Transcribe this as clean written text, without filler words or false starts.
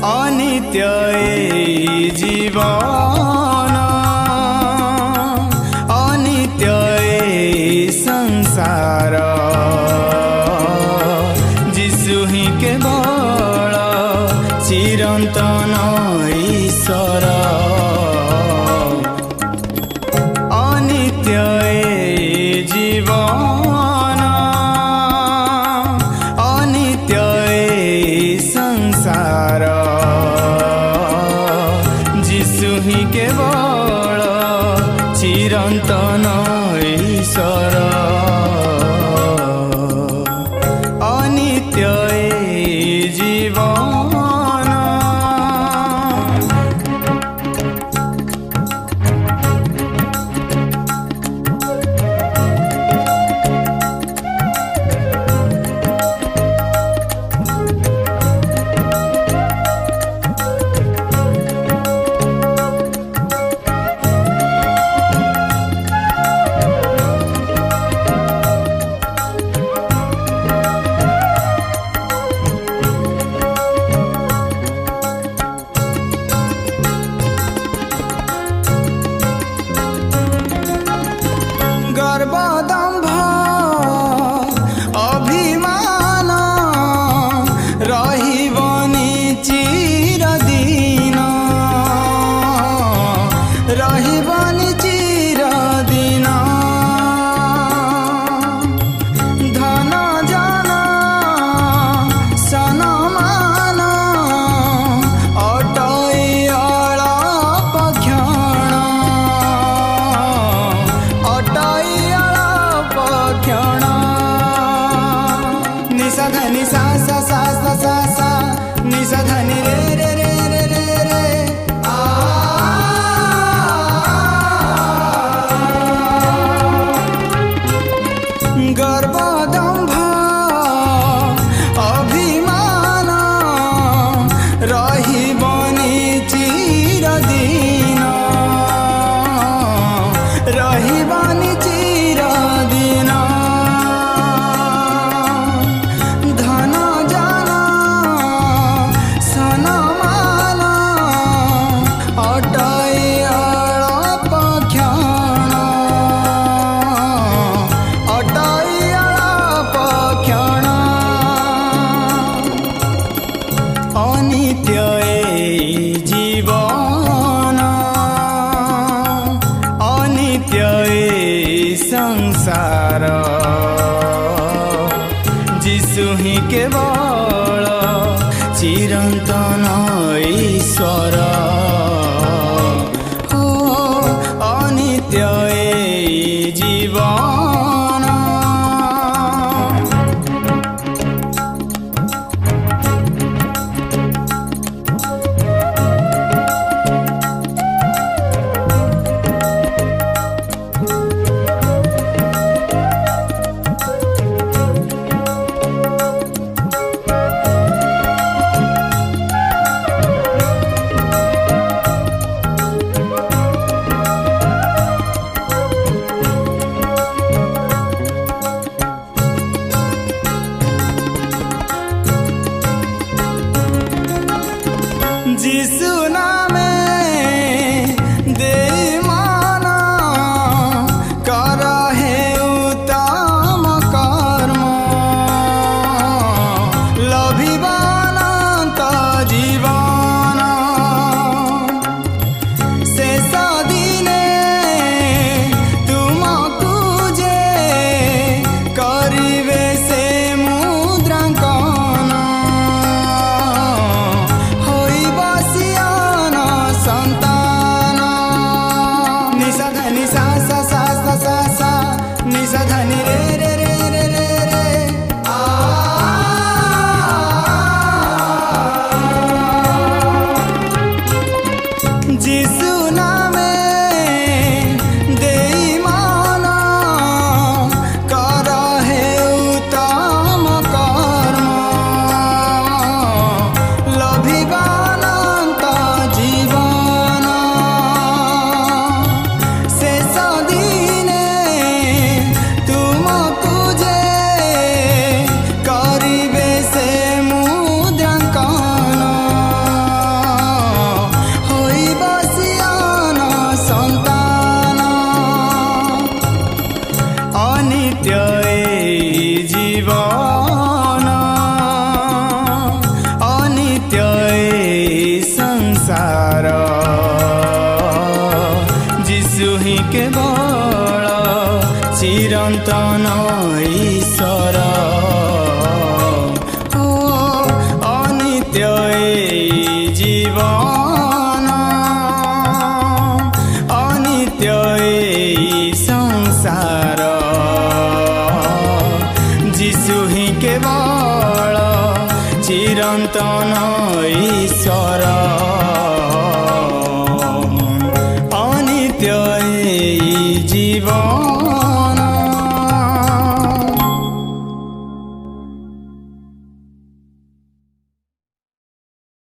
अनित्य जीवन अनित्य संसार जिसु ही केवल चिरंतन ईश्वर अनित्य जीवन अनित्य संसार ही केवल चिरंतन ईश्वर अनित्य जीवन गर्वदम्भ अभिमान रहिबनि चिरदिन रहिबनि चिरदिन धन जन सनमान अटै अल्प क्षण निषधनि सा सा सा सा सा सा निषधनि रे रे रे रे रे रे गर्वदम्भ अभिमान रहिबनि चिरदिन रहिबनि चिरदिन अनित्य जीवन अनित्य संसार जिसु ही केवल चिरंतन ईश्वर अनित्य जीवन अनित्य ए जीवन अनित्य ए संसार जिसु ही केवल चिरंतन ईश्वर अनित्य ए जीवन अनित्य ए संसार जिसु ही केवल चिरंतन ईश्वर अनित्य ए जीवन